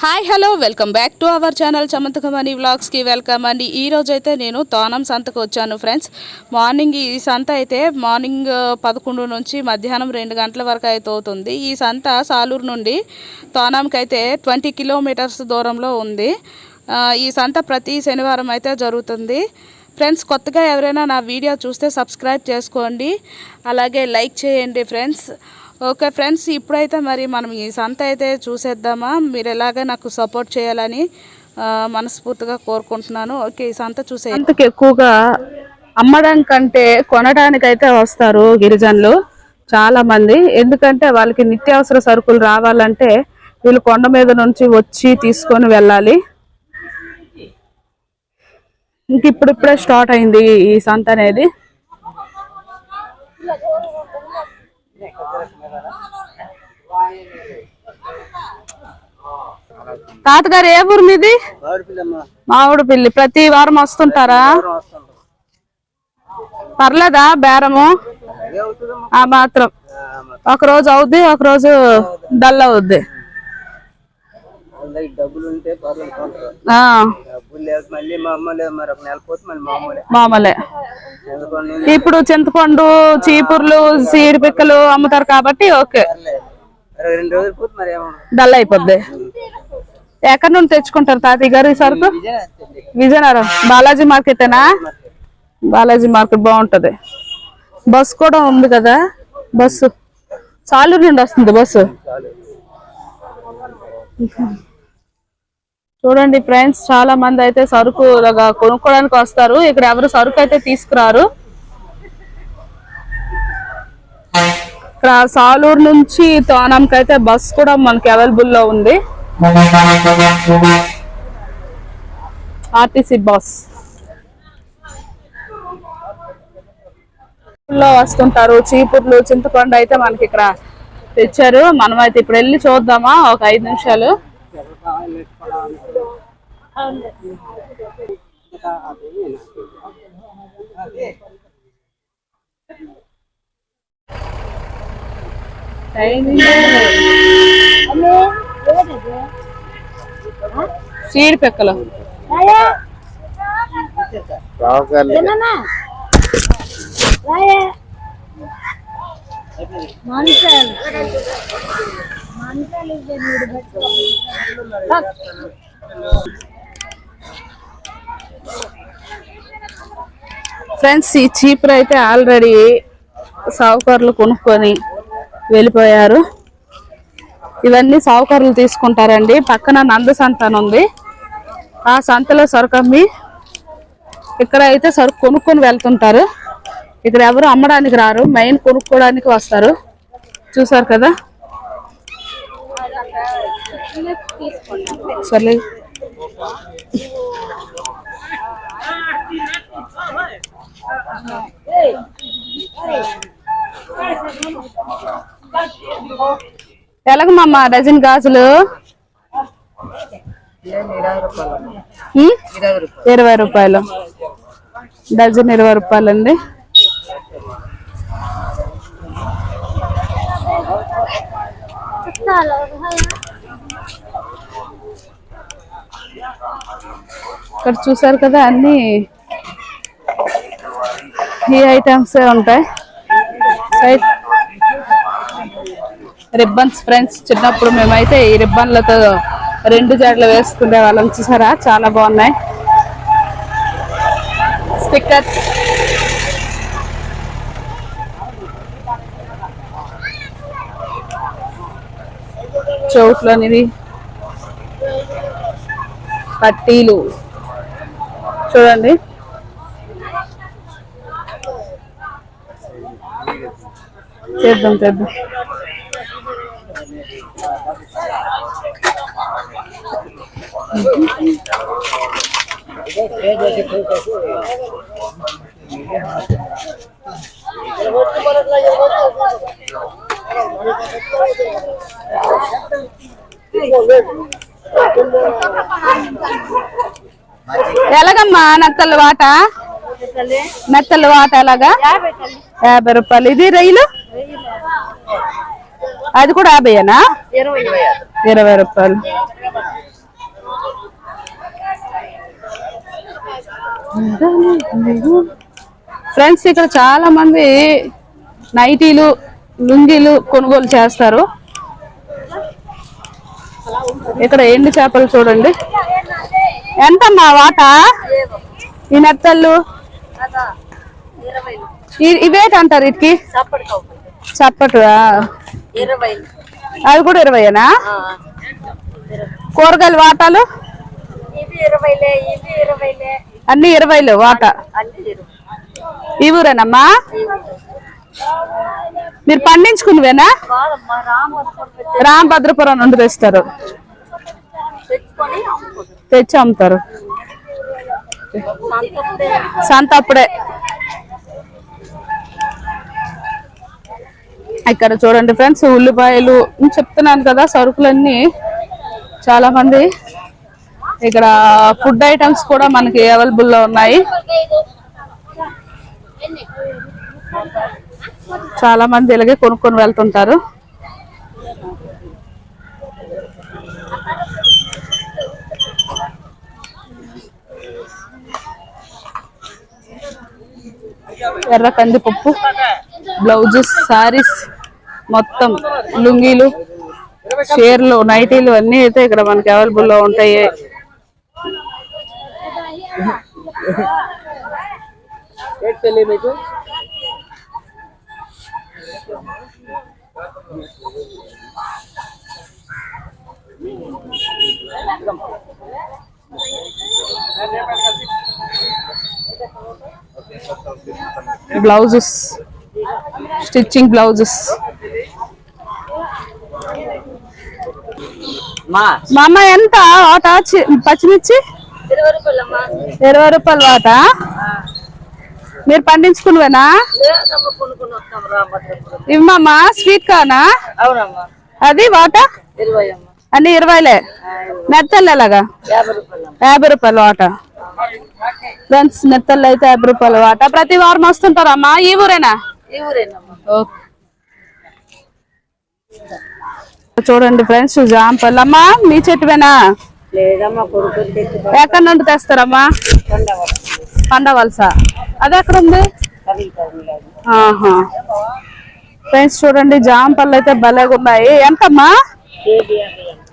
Hi hello welcome back to our channel Chamanthakamani వ్లాగ్స్కి welcome అండి. ఈ రోజు అయితే నేను తోనం సంతకు వచ్చాను ఫ్రెండ్స్. మార్నింగ్ ఈ సంత అయితే మార్నింగ్ 11 నుంచి మధ్యాహ్నం 2 గంటల వరకు అయితే అవుతుంది. ఈ సంత సాలూరు నుండి తోనంకి అయితే 20 కిలోమీటర్స్ దూరంలో ఉంది. ఈ సంత ప్రతి శనివారం అయితే జరుగుతుంది ఫ్రెండ్స్. కొత్తగా ఎవరైనా నా వీడియో చూస్తే సబ్స్క్రైబ్ చేసుకోండి, అలాగే లైక్ చేయండి ఫ్రెండ్స్. ఓకే ఫ్రెండ్స్, ఇప్పుడైతే మరి మనం ఈ సంత అయితే చూసేద్దామా. మీరు ఎలాగే నాకు సపోర్ట్ చేయాలని మనస్ఫూర్తిగా కోరుకుంటున్నాను. ఓకే, ఈ సంత చూసే సంతకి ఎక్కువగా అమ్మడానికంటే కొనడానికైతే వస్తారు గిరిజనులు చాలా మంది. ఎందుకంటే వాళ్ళకి నిత్యావసర సరుకులు రావాలంటే వీళ్ళు కొండ మీద నుంచి వచ్చి తీసుకొని వెళ్ళాలి. ఇంక ఇప్పుడిప్పుడే స్టార్ట్ అయింది ఈ సంత అనేది. తాతగారు ఏ ఊరు మీది? మామిడిపల్లి. ప్రతి వారం వస్తుంటారా? పర్లేదా బేరము? ఆ మాత్రం ఒక రోజు అవుద్ది, ఒక రోజు డల్ అవుద్ది. మామూలే. ఇప్పుడు చింతపండు, చీపుర్లు, సీడి పిక్కలు అమ్ముతారు కాబట్టి ఓకే, డల్ అయిపోద్ది. ఎక్కడి నుండి తెచ్చుకుంటారు తాతయ్య గారు ఈ సరుకు? విజయనగరం బాలాజీ మార్కెటేనా? బాలాజీ మార్కెట్ బాగుంటది. బస్సు కూడా ఉంది కదా, బస్సు సాలూరు నుండి వస్తుంది బస్సు. చూడండి ఫ్రెండ్స్, చాలా మంది అయితే సరుకు కొనుక్కోవడానికి వస్తారు. ఇక్కడ ఎవరు సరుకు అయితే తీసుకురారు. ఇక్కడ సాలూరు నుంచి తోనంకి అయితే బస్ కూడా మనకి అవైలబుల్ లో ఉంది, ఆర్టీసీ బస్ లో వస్తుంటారు. చీపుర్లు, చింతపండు అయితే మనకి ఇక్కడ తెచ్చారు. మనం అయితే ఇప్పుడు వెళ్ళి చూద్దామా ఒక 5 నిమిషాలు. సీడి పెక్కలు ఫ్రెండ్స్. ఈ చీపురు అయితే ఆల్రెడీ సావుకారులు కొనుక్కొని వెళ్ళిపోయారు. ఇవన్నీ సావుకారులు తీసుకుంటారండి. పక్కన నంద సంత అని ఉంది, ఆ సంతలో సరుకు అమ్మి ఇక్కడ అయితే సరుకు కొనుక్కొని వెళ్తుంటారు. ఇక్కడ ఎవరు అమ్మడానికి రారు, మెయిన్ కొనుక్కోవడానికి వస్తారు. చూసారు కదా. సర్లే, ఎలాగమ్మా డజన్ గాజులు? 20 రూపాయలు డజన్. 20 రూపాయలండి. ఇక్కడ చూసారు కదా, అన్ని ఈ ఐటమ్స్ ఉంటాయి. రిబ్బన్స్ ఫ్రెండ్స్, చిన్నప్పుడు మేమైతే ఈ రిబ్బన్లతో 2 జడలు వేసుకునే వాళ్ళం. చూసారా, చాలా బాగున్నాయి. స్టిక్కర్స్, చౌట్లోనివి, పట్టీలు చూడండి. చేద్దాం. ఎలాగమ్మా నత్తలు వాట? మెత్తలు వాట ఎలాగా? 50 రూపాయలు. ఇది రొయ్యలు అది కూడా 50ఏనా? 20 రూపాయలు. ఫ్రెండ్స్ ఇక్కడ చాలా మంది నైటీలు లుంగీలు కొనుగోలు చేస్తారు. ఇక్కడ ఎండు చేపలు చూడండి. ఎంతమ్మా వాట? ఈ నెత్తళ్ళు ఇవేట అంటారు వీటికి? చప్పటు. అవి కూడా 20ఏనా? కూరగాయలు వాటాలు అన్ని 20లే వాట. ఈ ఊరేనమ్మా? మీరు పండించుకునివేనా? రామభద్రపురం నుండి తెస్తారు, తెచ్చి అమ్ముతారు. సంత అప్పుడే. ఇక్కడ చూడండి ఫ్రెండ్స్, ఉల్లిపాయలు చెప్తున్నాను కదా, సరుకులన్నీ చాలా మంది. ఇక్కడ ఫుడ్ ఐటమ్స్ కూడా మనకి అవైలబుల్లో ఉన్నాయి. చాలా మంది ఇలాగే కొనుక్కొని వెళ్తుంటారు. ఎర్ర కందిపప్పు, బ్లౌజెస్, శారీస్, మొత్తం లుంగీలు, చీరలు, నైటీలు అన్నీ అయితే ఇక్కడ మనకి అవైలబుల్లో ఉంటాయి. Blouses, stitching blouses. మామ ఎంత వాట పచ్చిమిర్చి? 20 రూపాయలు వాట. మీరు పండించుకునివేనా? ఇమ్మమ్మా స్వీట్ కానా? అది వాట అన్ని 20లే. నెత్తళ్ళు ఎలాగా? 50 రూపాయలు వాట. ఫ్రెండ్స్ నెత్తళ్ళు అయితే 50 రూపాయలు వాట. ప్రతి వారం వస్తుంటారమ్మా? ఈ ఊరేనా? చూడండి ఫ్రెండ్స్, జాంపళ్ళు. అమ్మా మీ చెట్టువేనా? ఎక్కడి నుండి తెస్తారమ్మా? పండవలస. అది ఎక్కడ ఉంది? ఫ్రెండ్స్ చూడండి, జాంపళ్ళు అయితే భలేగా ఉన్నాయి. ఎంతమ్మా?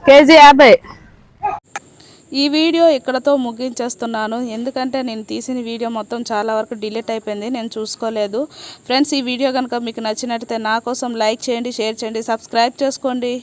కేజీ 50. ఈ వీడియో ఇక్కడతో ముగించేస్తున్నాను. ఎందుకంటే నేను తీసిన వీడియో మొత్తం చాలా వరకు డిలీట్ అయిపోయింది, నేను చూసుకోలేదు. ఫ్రెండ్స్ ఈ వీడియో కనుక మీకు నచ్చినట్టయితే నా కోసం లైక్ చేయండి, షేర్ చేయండి, సబ్స్క్రైబ్ చేసుకోండి.